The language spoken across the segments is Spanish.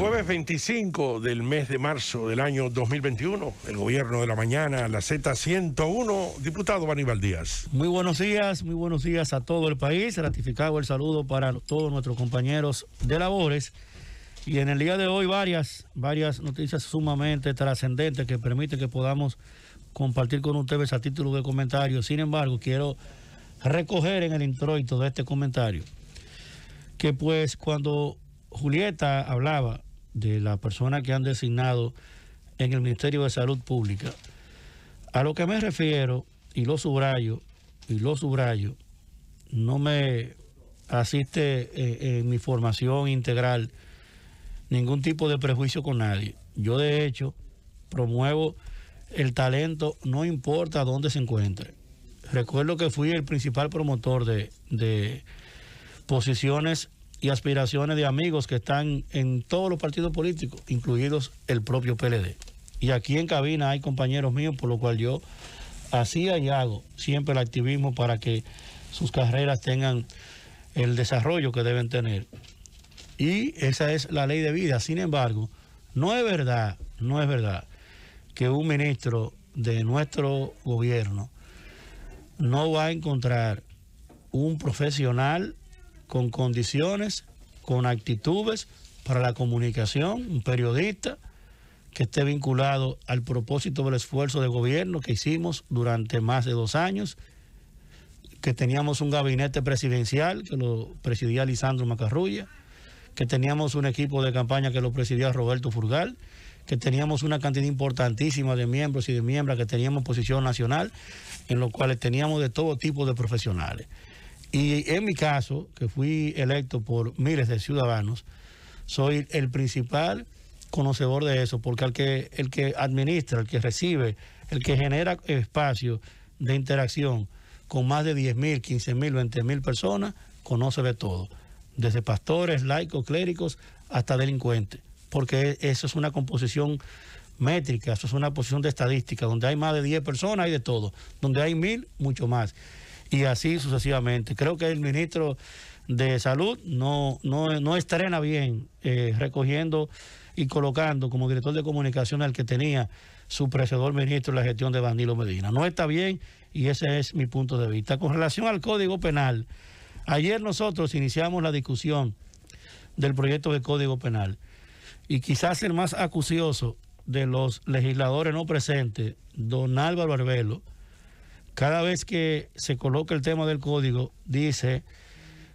Jueves 25 del mes de marzo del año 2021, el gobierno de la mañana, la Z101, diputado Aníbal Díaz. Muy buenos días a todo el país, ratificado el saludo para todos nuestros compañeros de labores. Y en el día de hoy varias noticias sumamente trascendentes que permiten que podamos compartir con ustedes a título de comentario. Sin embargo, quiero recoger en el introito de este comentario que pues cuando Julieta hablaba de la persona que han designado en el Ministerio de Salud Pública, a lo que me refiero, y lo subrayo, no me asiste en mi formación integral ningún tipo de prejuicio con nadie. Yo de hecho promuevo el talento, no importa dónde se encuentre. Recuerdo que fui el principal promotor de posiciones y aspiraciones de amigos que están en todos los partidos políticos, incluidos el propio PLD. Y aquí en cabina hay compañeros míos, por lo cual yo hacía y hago siempre el activismo para que sus carreras tengan el desarrollo que deben tener. Y esa es la ley de vida. Sin embargo, no es verdad que un ministro de nuestro gobierno no va a encontrar un profesional con condiciones, con actitudes para la comunicación, un periodista que esté vinculado al propósito del esfuerzo de gobierno que hicimos durante más de 2 años, que teníamos un gabinete presidencial que lo presidía Lisandro Macarrulla, que teníamos un equipo de campaña que lo presidía Roberto Furgal, que teníamos una cantidad importantísima de miembros y de miembros, que teníamos posición nacional, en los cuales teníamos de todo tipo de profesionales. Y en mi caso, que fui electo por miles de ciudadanos, soy el principal conocedor de eso, porque el que administra, el que recibe, el que genera espacio de interacción con más de 10.000, 15.000, 20.000 personas, conoce de todo, desde pastores, laicos, clérigos, hasta delincuentes, porque eso es una composición métrica, eso es una posición de estadística, donde hay más de 10 personas hay de todo, donde hay 1.000, mucho más. Y así sucesivamente. Creo que el ministro de Salud no estrena bien recogiendo y colocando como director de comunicación al que tenía su precedor ministro en la gestión de Danilo Medina. No está bien y ese es mi punto de vista. Con relación al Código Penal, ayer nosotros iniciamos la discusión del proyecto de Código Penal y quizás el más acucioso de los legisladores no presentes, don Álvaro Arbelo, cada vez que se coloca el tema del código, dice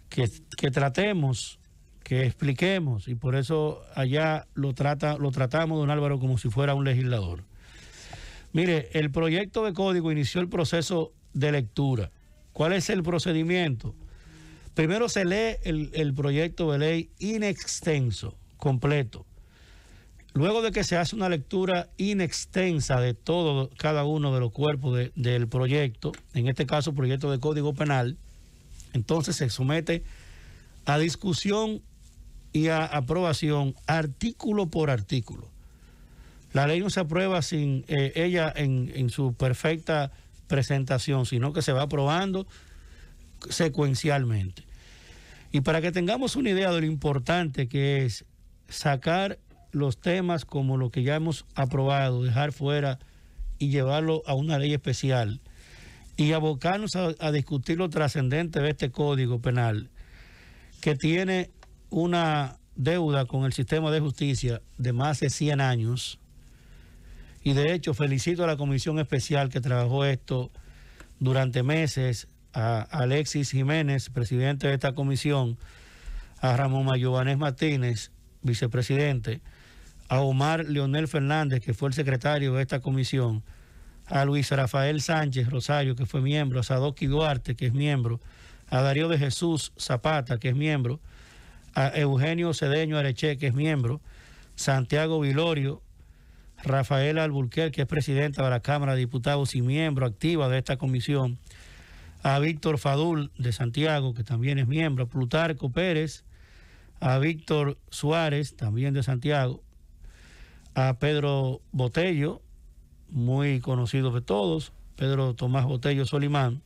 que tratemos, que expliquemos, y por eso allá lo tratamos, don Álvaro, como si fuera un legislador. Mire, el proyecto de código inició el proceso de lectura. ¿Cuál es el procedimiento? Primero se lee el proyecto de ley in extenso, completo. Luego de que se hace una lectura inextensa de cada uno de los cuerpos del proyecto, en este caso proyecto de Código Penal, entonces se somete a discusión y a aprobación artículo por artículo. La ley no se aprueba sin ella en su perfecta presentación, sino que se va aprobando secuencialmente. Y para que tengamos una idea de lo importante que es sacar los temas como lo que ya hemos aprobado, dejar fuera y llevarlo a una ley especial y abocarnos a discutir lo trascendente de este Código Penal, que tiene una deuda con el sistema de justicia de más de 100 años. Y de hecho felicito a la comisión especial que trabajó esto durante meses, a Alexis Jiménez, presidente de esta comisión, a Ramón Mayobanés Martínez, vicepresidente, a Omar Leonel Fernández, que fue el secretario de esta comisión, a Luis Rafael Sánchez Rosario, que fue miembro, a Sadoki Duarte, que es miembro, a Darío de Jesús Zapata, que es miembro, a Eugenio Cedeño Areche, que es miembro, Santiago Vilorio, Rafael Alburquerque, que es presidenta de la Cámara de Diputados y miembro activa de esta comisión, a Víctor Fadul de Santiago, que también es miembro, a Plutarco Pérez, a Víctor Suárez, también de Santiago, a Pedro Botello, muy conocido de todos, Pedro Tomás Botello Solimán,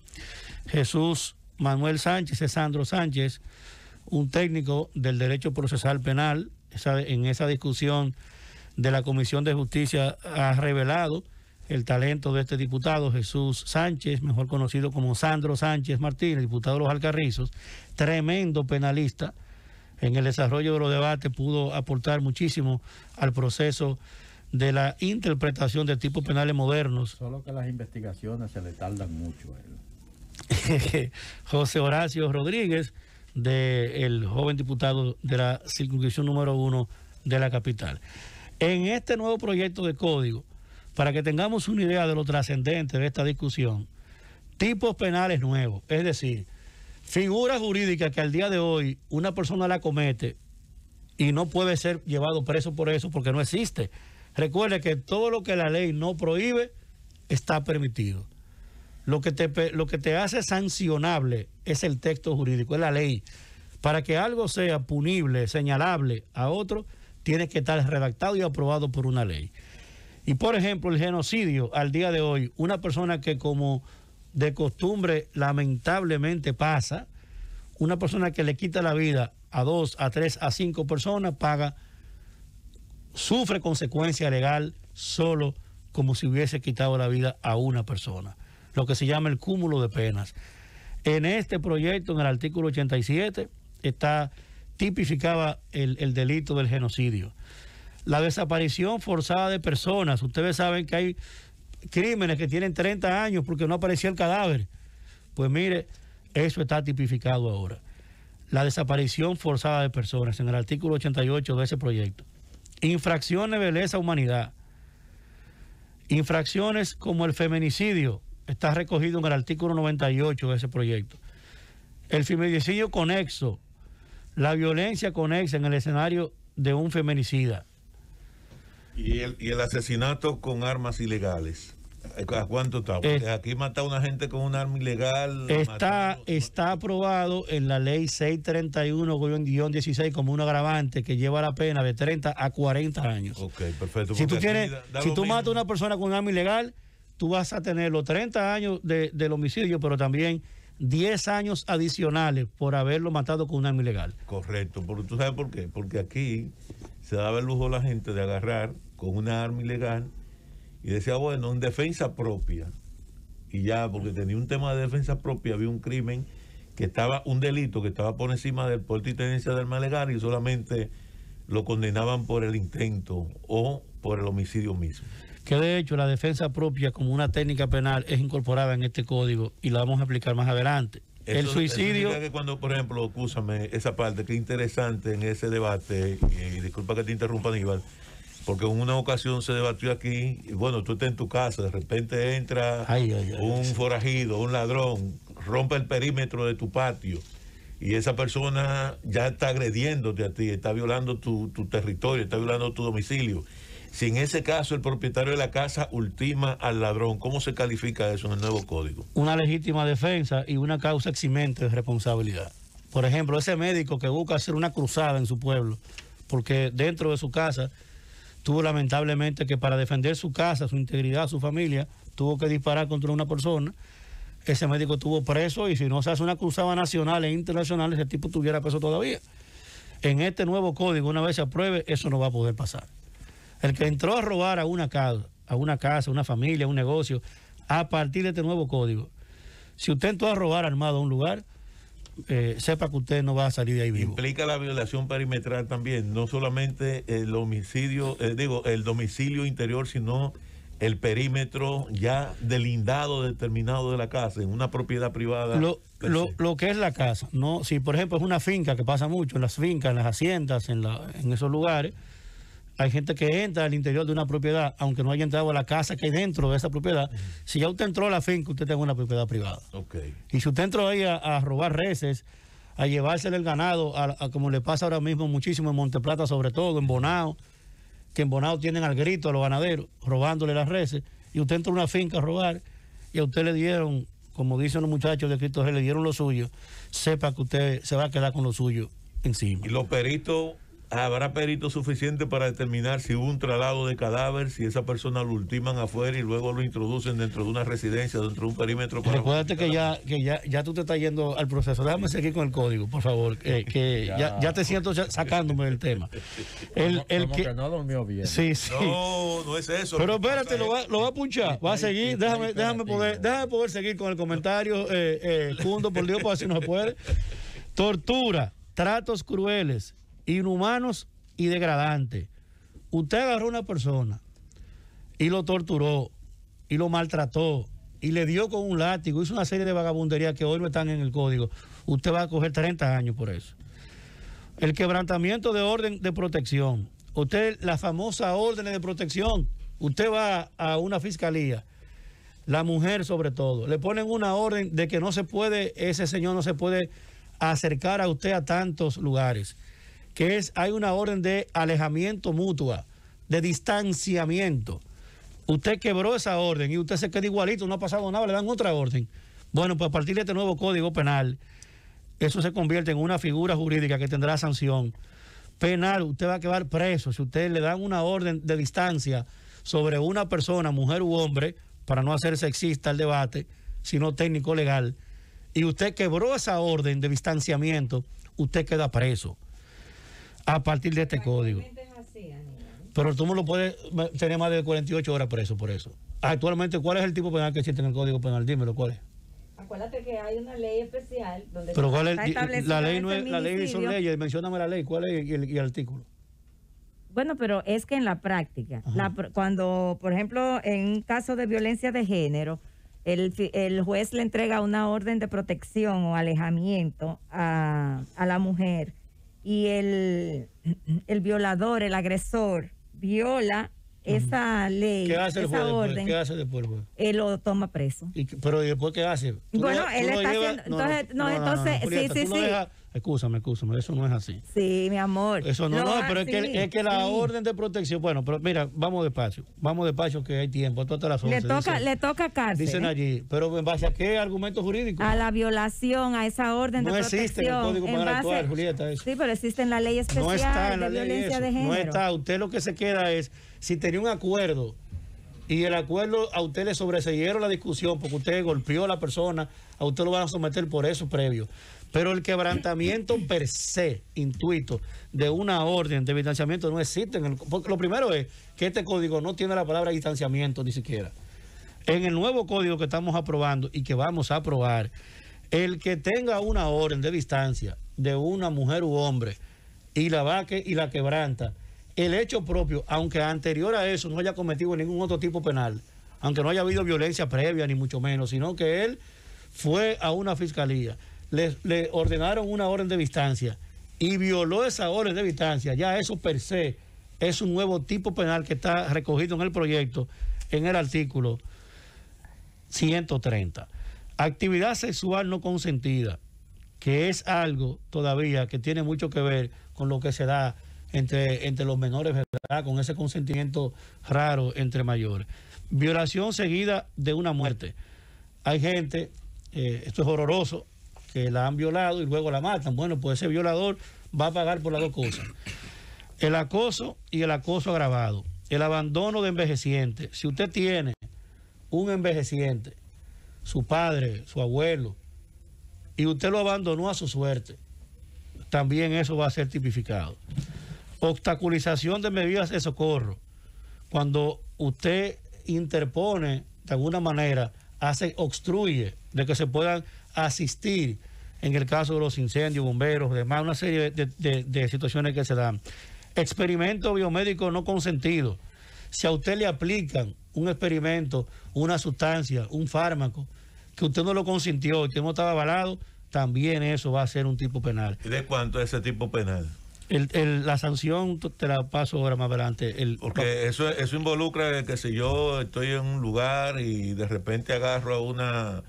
Jesús Manuel Sánchez, Sandro Sánchez, un técnico del derecho procesal penal, en esa discusión de la Comisión de Justicia ha revelado el talento de este diputado Jesús Sánchez, mejor conocido como Sandro Sánchez Martínez, diputado de los Alcarrizos, tremendo penalista. En el desarrollo de los debates pudo aportar muchísimo al proceso de la interpretación de tipos penales modernos. Solo que las investigaciones se le tardan mucho a él. José Horacio Rodríguez, del joven diputado de la circunscripción número 1 de la capital. En este nuevo proyecto de código, para que tengamos una idea de lo trascendente de esta discusión, tipos penales nuevos, es decir, figuras jurídicas que al día de hoy una persona la comete y no puede ser llevado preso por eso porque no existe. Recuerde que todo lo que la ley no prohíbe está permitido. Lo que te hace sancionable es el texto jurídico, es la ley. Para que algo sea punible, señalable a otro, tiene que estar redactado y aprobado por una ley. Y por ejemplo, el genocidio, al día de hoy, una persona que como de costumbre lamentablemente pasa, una persona que le quita la vida a 2, a 3, a 5 personas, sufre consecuencia legal solo como si hubiese quitado la vida a una persona, lo que se llama el cúmulo de penas. En este proyecto, en el artículo 87, está tipificaba el delito del genocidio. La desaparición forzada de personas. Ustedes saben que hay crímenes que tienen 30 años porque no aparecía el cadáver. Pues mire, eso está tipificado ahora. La desaparición forzada de personas en el artículo 88 de ese proyecto. Infracciones de lesa humanidad. Infracciones como el feminicidio está recogido en el artículo 98 de ese proyecto. El feminicidio conexo, la violencia conexa en el escenario de un feminicida. Y el asesinato con armas ilegales. ¿A cuánto está? Porque aquí mata a una gente con un arma ilegal. Está aprobado en la ley 631-16 como un agravante que lleva la pena de 30 a 40 años. Ok, perfecto. Si tú matas a una persona con un arma ilegal, tú vas a tener los 30 años del homicidio, pero también 10 años adicionales por haberlo matado con un arma ilegal. Correcto, porque tú sabes por qué. Porque aquí se daba el lujo a la gente de agarrar con una arma ilegal y decía, bueno, en defensa propia. Y ya, porque tenía un tema de defensa propia, había un crimen un delito que estaba por encima del porte y tenencia de arma legal y solamente lo condenaban por el intento o por el homicidio mismo. Que de hecho la defensa propia como una técnica penal es incorporada en este código y la vamos a explicar más adelante. El suicidio... Que cuando, por ejemplo, acúsame esa parte que es interesante en ese debate, y disculpa que te interrumpa, Aníbal, porque en una ocasión se debatió aquí, y bueno, tú estás en tu casa, de repente entra un forajido, un ladrón, rompe el perímetro de tu patio, y esa persona ya está agrediéndote a ti, está violando tu territorio, está violando tu domicilio. Si en ese caso el propietario de la casa ultima al ladrón, ¿cómo se califica eso en el nuevo código? Una legítima defensa y una causa eximente de responsabilidad. Por ejemplo, ese médico que busca hacer una cruzada en su pueblo, porque dentro de su casa tuvo lamentablemente que para defender su casa, su integridad, su familia, tuvo que disparar contra una persona. Ese médico estuvo preso y si no se hace una cruzada nacional e internacional, ese tipo estuviera preso todavía. En este nuevo código, una vez se apruebe, eso no va a poder pasar. El que entró a robar a una casa, una familia, un negocio, a partir de este nuevo código, si usted entró a robar armado a un lugar, sepa que usted no va a salir de ahí vivo. Implica la violación perimetral también, no solamente el homicidio, el domicilio interior, sino el perímetro ya delindado, determinado de la casa, en una propiedad privada. Lo que es la casa, ¿no? Si por ejemplo es una finca, que pasa mucho, en las fincas, en las haciendas, en esos lugares, hay gente que entra al interior de una propiedad, aunque no haya entrado a la casa que hay dentro de esa propiedad. Si ya usted entró a la finca, usted tiene una propiedad privada. Okay. Y si usted entró ahí a robar reses, a llevársele el ganado, como le pasa ahora mismo muchísimo en Monteplata, sobre todo en Bonao, que en Bonao tienen al grito a los ganaderos, robándole las reses, y usted entró a una finca a robar, y a usted le dieron, como dicen los muchachos de Cristo Rey, le dieron lo suyo, sepa que usted se va a quedar con lo suyo encima. Y los peritos ¿Habrá peritos suficientes para determinar si hubo un traslado de cadáver, si esa persona lo ultiman afuera y luego lo introducen dentro de una residencia, dentro de un perímetro? Recuérdate que ya tú te estás yendo al proceso. Déjame seguir con el código, por favor, ya te siento sacándome del tema. Que no durmió bien. Sí. No es eso. Pero espérate, lo va a punchar. Va a seguir. Déjame poder seguir con el comentario. Cundo, por Dios, para si no se puede. Tortura, tratos crueles, inhumanos y degradantes. Usted agarró a una persona y lo torturó y lo maltrató y le dio con un látigo, hizo una serie de vagabunderías que hoy no están en el código. Usted va a coger 30 años por eso. El quebrantamiento de orden de protección. Usted, la famosa orden de protección. Usted va a una fiscalía, la mujer sobre todo, le ponen una orden de que no se puede, ese señor no se puede acercar a usted a tantos lugares, hay una orden de alejamiento mutua, de distanciamiento. Usted quebró esa orden y usted se queda igualito, no ha pasado nada, le dan otra orden. Bueno, pues a partir de este nuevo Código Penal, eso se convierte en una figura jurídica que tendrá sanción penal. Usted va a quedar preso si usted le dan una orden de distancia sobre una persona, mujer u hombre, para no hacer sexista el debate, sino técnico legal, y usted quebró esa orden de distanciamiento, usted queda preso a partir de este código. Pero tú no lo puedes tener más de 48 horas preso por eso. Actualmente, ¿cuál es el tipo penal que existe en el Código Penal? Dímelo, ¿cuál es? Acuérdate que hay una ley especial donde pero ¿cuál es? La ley no es, la ley son leyes, mencióname la ley, ¿cuál es y el artículo? Bueno, pero es que en la práctica, cuando, por ejemplo, en un caso de violencia de género, el juez le entrega una orden de protección o alejamiento a la mujer y el violador, el agresor, viola esa ley, ¿qué hace el juez orden? ¿Qué hace después el juez? Él lo toma preso. Pero ¿después qué hace? Bueno, él está haciendo... Entonces, Julieta, sí. Escúchame, eso no es así. Sí, mi amor. Eso no, pero es que la orden de protección, bueno, pero mira, vamos despacio que hay tiempo, hasta las 11. Le toca cárcel. Dicen allí, pero ¿en base a qué argumento jurídico? A la violación, a esa orden de protección. No existe en el Código Penal actual, Julieta. Eso. Sí, pero existe en la ley especial no está en la de ley violencia eso. de género. No está, usted lo que se queda es, si tenía un acuerdo y el acuerdo a usted le sobreseyeron la discusión porque usted golpeó a la persona, a usted lo van a someter por eso previo. Pero el quebrantamiento per se, intuito, de una orden de distanciamiento no existe. Porque lo primero es que este código no tiene la palabra distanciamiento ni siquiera. En el nuevo código que estamos aprobando y que vamos a aprobar, el que tenga una orden de distancia de una mujer u hombre y la quebranta, el hecho propio, aunque anterior a eso no haya cometido ningún otro tipo penal, aunque no haya habido violencia previa ni mucho menos, sino que él fue a una fiscalía, le ordenaron una orden de distancia y violó esa orden de distancia, ya eso per se es un nuevo tipo penal que está recogido en el proyecto en el artículo 130. Actividad sexual no consentida, que es algo todavía que tiene mucho que ver con lo que se da entre los menores, ¿verdad? Con ese consentimiento raro entre mayores. Violación seguida de una muerte. Hay gente, esto es horroroso, que la han violado y luego la matan. Bueno, pues ese violador va a pagar por las dos cosas. El acoso y el acoso agravado. El abandono de envejecientes. Si usted tiene un envejeciente, su padre, su abuelo, y usted lo abandonó a su suerte, también eso va a ser tipificado. Obstaculización de medidas de socorro. Cuando usted interpone de alguna manera, obstruye de que se puedan asistir en el caso de los incendios, bomberos, demás, una serie de situaciones que se dan. Experimento biomédico no consentido. Si a usted le aplican un experimento, una sustancia, un fármaco, que usted no lo consintió y que no estaba avalado, también eso va a ser un tipo penal. ¿Y de cuánto es ese tipo penal? La sanción te la paso ahora más adelante. Porque eso involucra que si yo estoy en un lugar y de repente agarro a una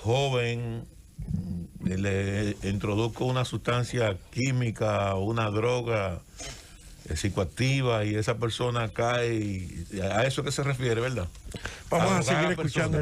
joven, le introduzco una sustancia química, una droga psicoactiva y esa persona cae, a eso que se refiere, ¿verdad? Vamos a seguir escuchando.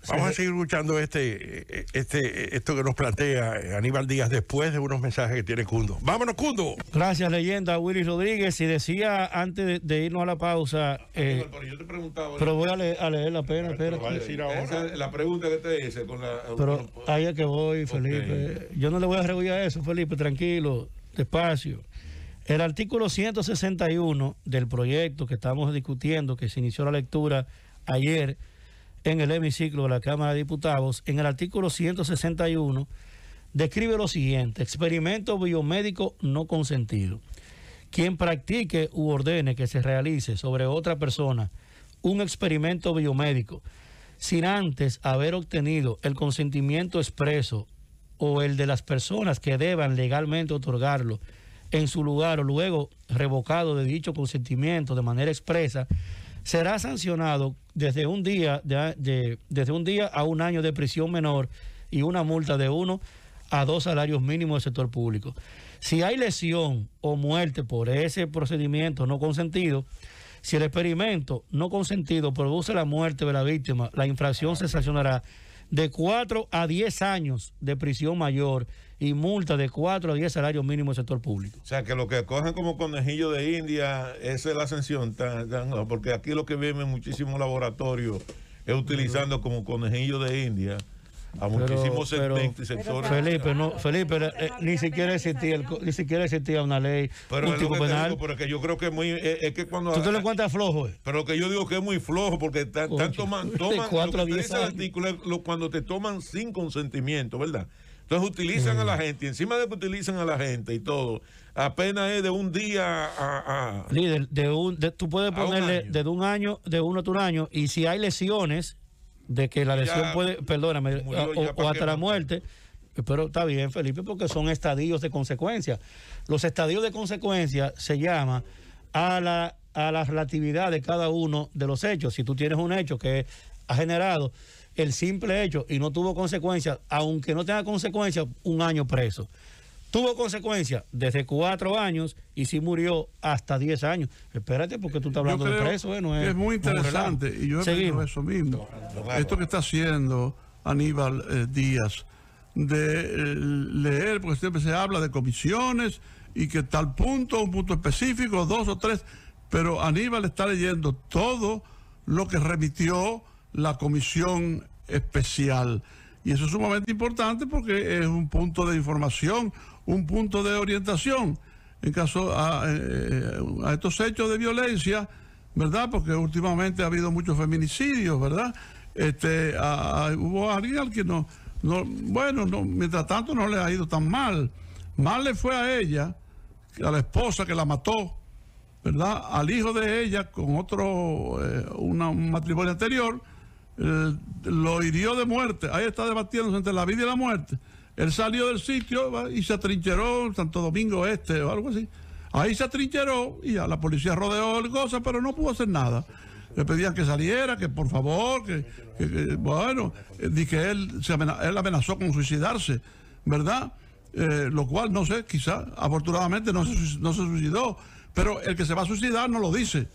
Vamos a seguir escuchando esto que nos plantea Aníbal Díaz después de unos mensajes que tiene Cundo. ¡Vámonos, Cundo! Gracias, leyenda Willy Rodríguez. Y decía antes de irnos a la pausa... pero yo te preguntaba... Pero voy a leer la pena, espera. Va a decir ahora. La pregunta que te hice con la... Pero ahí es que voy, Felipe. Yo no le voy a regular eso, Felipe, tranquilo, despacio. El artículo 161 del proyecto que estamos discutiendo, que se inició la lectura ayer en el hemiciclo de la Cámara de Diputados, en el artículo 161 describe lo siguiente: experimento biomédico no consentido. Quien practique u ordene que se realice sobre otra persona un experimento biomédico sin antes haber obtenido el consentimiento expreso o el de las personas que deban legalmente otorgarlo en su lugar o luego revocado de dicho consentimiento de manera expresa, será sancionado desde un día a un año de prisión menor y una multa de 1 a 2 salarios mínimos del sector público. Si hay lesión o muerte por ese procedimiento no consentido, si el experimento no consentido produce la muerte de la víctima, la infracción se sancionará de 4 a 10 años de prisión mayor y multa de 4 a 10 salarios mínimos del sector público. O sea, que lo que cogen como conejillo de India, esa es la sanción, porque aquí lo que vemos en muchísimos laboratorios es utilizando como conejillo de India a muchísimos segmentos y sectores. Felipe, ni siquiera existía una ley, pero un tipo penal. Digo, pero que yo creo que es que cuando... ¿Tú te lo encuentras flojo? Pero lo que yo digo que es muy flojo, porque toman 4 a 10 años. artículo cuando te toman sin consentimiento, ¿verdad? Entonces utilizan a la gente, y encima de que utilizan a la gente y todo, apenas es de un día a... Líder, tú puedes ponerle de un año, de 1 a un año, y si hay lesiones, de que la lesión puede, perdóname, o hasta la muerte, pero está bien, Felipe, porque son estadios de consecuencia. Los estadios de consecuencia se llama a la relatividad de cada uno de los hechos. Si tú tienes un hecho que ha generado el simple hecho y no tuvo consecuencias, aunque no tenga consecuencias, 1 año preso. Tuvo consecuencias desde 4 años y si murió hasta 10 años. Espérate, porque tú estás hablando de preso, no es muy interesante, y yo he visto eso mismo. Esto que está haciendo Aníbal Díaz, de leer, porque siempre se habla de comisiones y que tal punto, un punto específico, 2 o 3, pero Aníbal está leyendo todo lo que remitió la comisión especial. Y eso es sumamente importante porque es un punto de información, un punto de orientación en caso a estos hechos de violencia, ¿verdad? Porque últimamente ha habido muchos feminicidios, ¿verdad? Hubo alguien al que mientras tanto no le ha ido tan mal. Mal le fue a ella, a la esposa que la mató, ¿verdad? Al hijo de ella con un matrimonio anterior, lo hirió de muerte. Ahí está debatiéndose entre la vida y la muerte. Él salió del sitio y se atrincheró en Santo Domingo Este o algo así. Ahí se atrincheró y ya la policía rodeó el goza, pero no pudo hacer nada. Le pedían que saliera, que por favor, que él amenazó con suicidarse, ¿verdad? Lo cual, no sé, quizá, afortunadamente no se suicidó, pero el que se va a suicidar no lo dice,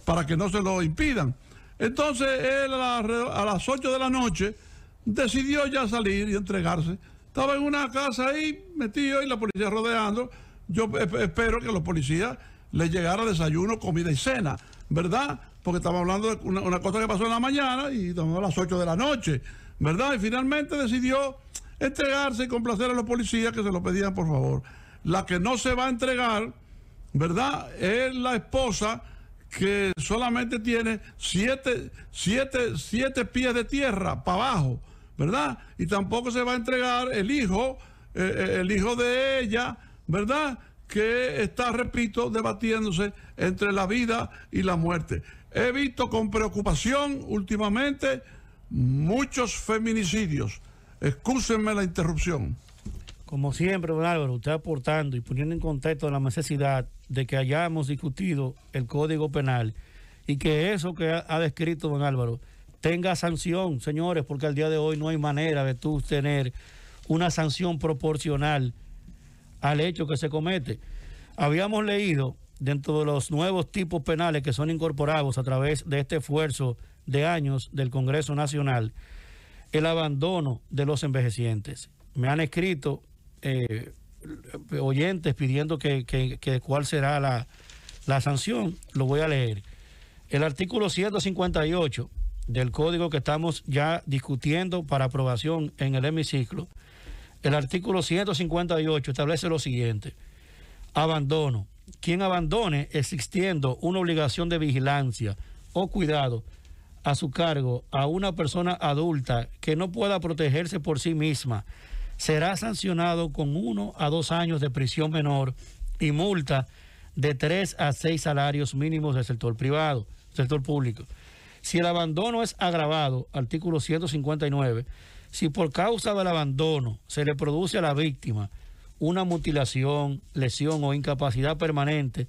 para que no se lo impidan. Entonces él a las 8 de la noche decidió ya salir y entregarse. Estaba en una casa ahí metido y la policía rodeando. Yo espero que a los policías les llegara desayuno, comida y cena, ¿verdad? Porque estamos hablando de una cosa que pasó en la mañana y estamos a las 8 de la noche, ¿verdad? Y finalmente decidió entregarse y complacer a los policías que se lo pedían por favor. La que no se va a entregar, ¿verdad?, es la esposa, que solamente tiene 7 pies de tierra para abajo, ¿verdad? Y tampoco se va a entregar el hijo de ella, ¿verdad?, que está, repito, debatiéndose entre la vida y la muerte. He visto con preocupación últimamente muchos feminicidios. Excúsenme la interrupción. Como siempre, don Álvaro, usted aportando y poniendo en contexto la necesidad de que hayamos discutido el Código Penal y que eso que ha descrito don Álvaro tenga sanción, señores, porque al día de hoy no hay manera de tú tener una sanción proporcional al hecho que se comete. Habíamos leído dentro de los nuevos tipos penales que son incorporados a través de este esfuerzo de años del Congreso Nacional, el abandono de los envejecientes. Me han escrito oyentes pidiendo que cuál será la sanción. Lo voy a leer. El artículo 158 del código que estamos ya discutiendo para aprobación en el hemiciclo, el artículo 158 establece lo siguiente: abandono. Quien abandone existiendo una obligación de vigilancia o cuidado a su cargo a una persona adulta que no pueda protegerse por sí misma, será sancionado con 1 a 2 años de prisión menor y multa de 3 a 6 salarios mínimos del sector privado, sector público. Si el abandono es agravado, artículo 159, si por causa del abandono se le produce a la víctima una mutilación, lesión o incapacidad permanente,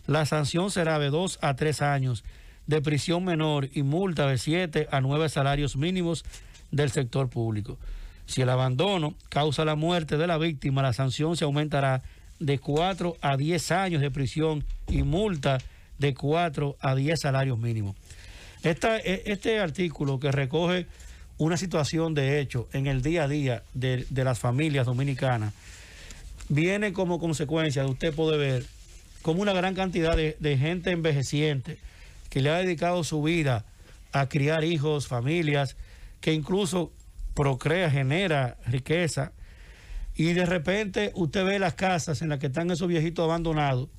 la sanción será de 2 a 3 años de prisión menor y multa de 7 a 9 salarios mínimos del sector público. Si el abandono causa la muerte de la víctima, la sanción se aumentará de 4 a 10 años de prisión y multa de 4 a 10 salarios mínimos. Este artículo que recoge una situación de hecho en el día a día de las familias dominicanas viene como consecuencia de usted poder ver como una gran cantidad de gente envejeciente que le ha dedicado su vida a criar hijos, familias, que incluso procrea, genera riqueza, y de repente usted ve las casas en las que están esos viejitos abandonados.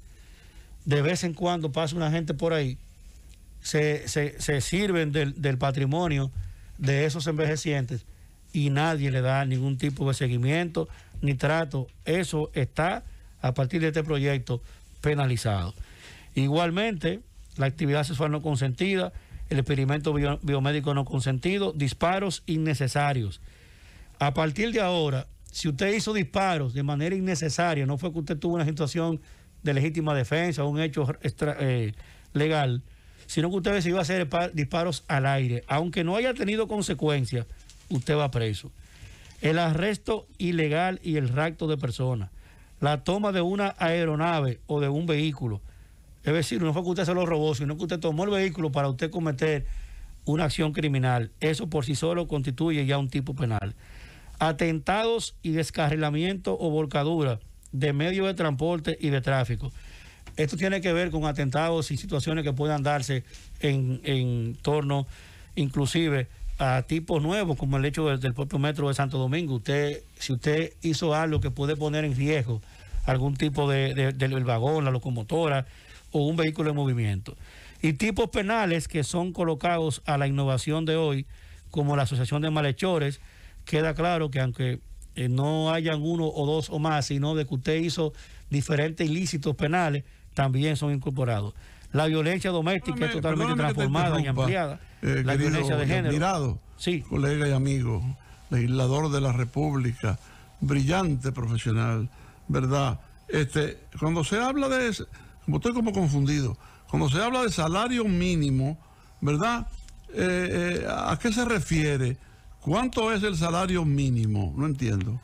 De vez en cuando pasa una gente por ahí, se sirven del patrimonio de esos envejecientes y nadie le da ningún tipo de seguimiento ni trato. Eso está, a partir de este proyecto, penalizado. Igualmente, la actividad sexual no consentida, el experimento biomédico no consentido, disparos innecesarios. A partir de ahora, si usted hizo disparos de manera innecesaria, no fue que usted tuvo una situación de legítima defensa o un hecho legal, sino que usted decidió hacer disparos al aire, aunque no haya tenido consecuencias, usted va preso. El arresto ilegal y el rapto de personas, la toma de una aeronave o de un vehículo, es decir, no fue que usted se lo robó, sino que usted tomó el vehículo para usted cometer una acción criminal. Eso por sí solo constituye ya un tipo penal. Atentados y descarrilamiento o volcadura de medios de transporte y de tráfico. Esto tiene que ver con atentados y situaciones que puedan darse en torno inclusive a tipos nuevos, como el hecho del propio metro de Santo Domingo. Si usted hizo algo que puede poner en riesgo algún tipo del vagón, la locomotora o un vehículo en movimiento. Y tipos penales que son colocados a la innovación de hoy, como la asociación de malhechores. Queda claro que aunque no hayan 1 o 2 o más, sino de que usted hizo diferentes ilícitos penales, también son incorporados. La violencia doméstica es totalmente transformada y ampliada. La violencia de género. Admirado, sí, colega y amigo, legislador de la República, brillante profesional, ¿verdad? Cuando se habla de, como estoy como confundido, cuando se habla de salario mínimo, ¿verdad? ¿A qué se refiere? ¿Cuánto es el salario mínimo? No entiendo.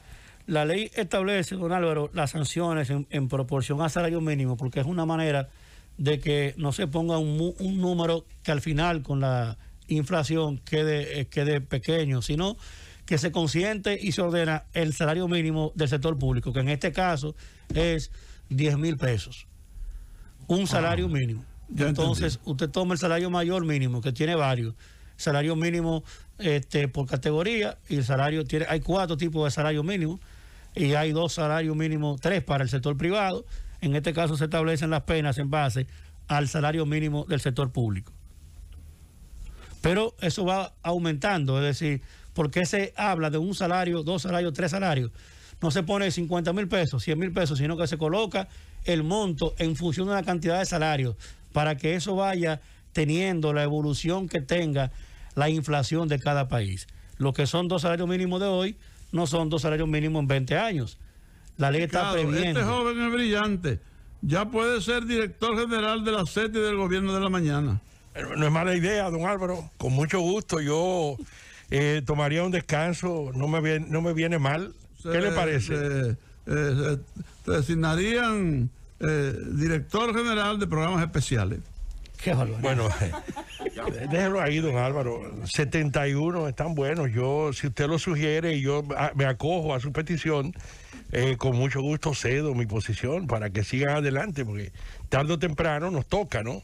La ley establece, don Álvaro, las sanciones en proporción al salario mínimo, porque es una manera de que no se ponga un número que al final con la inflación quede pequeño, sino que se consiente y se ordena el salario mínimo del sector público, que en este caso es 10,000 pesos. Un salario mínimo. Entonces, usted toma el salario mayor mínimo, que tiene varios. Salario mínimo por categoría, y el salario hay 4 tipos de salario mínimo, y hay 2 salarios mínimos, 3 para el sector privado. En este caso se establecen las penas en base al salario mínimo del sector público. Pero eso va aumentando, es decir, ¿por qué se habla de un salario, 2 salarios, 3 salarios? No se pone 50,000 pesos, 100,000 pesos, sino que se coloca el monto en función de la cantidad de salarios, para que eso vaya teniendo la evolución que tenga la inflación de cada país. Lo que son 2 salarios mínimos de hoy no son 2 salarios mínimos en 20 años. La ley está previendo. Este joven es brillante. Ya puede ser director general de la SET y del gobierno de la mañana. No es mala idea, don Álvaro. Con mucho gusto. Yo tomaría un descanso. No me viene mal. ¿Qué le parece? Te designarían director general de programas especiales. Qué barbaridad. Bueno, Déjelo ahí, don Álvaro. 71 están buenos. Yo, si usted lo sugiere, yo me acojo a su petición. Con mucho gusto cedo mi posición para que sigan adelante, porque tarde o temprano nos toca, ¿no?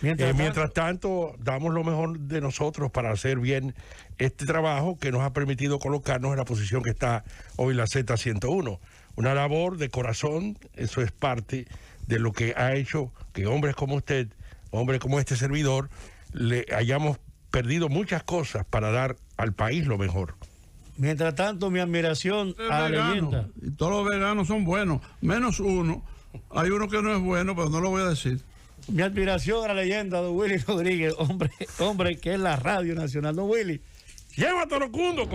Mientras tanto, damos lo mejor de nosotros para hacer bien este trabajo que nos ha permitido colocarnos en la posición que está hoy la Z101. Una labor de corazón, eso es parte de lo que ha hecho que hombres como usted, hombres como este servidor, le hayamos perdido muchas cosas para dar al país lo mejor. Mientras tanto, mi admiración a la leyenda. Y todos los veganos son buenos, menos uno. Hay uno que no es bueno, pero no lo voy a decir. Mi admiración a la leyenda, don Willy Rodríguez, hombre que es la Radio Nacional. Don Willy. Llévatelo, Cundo.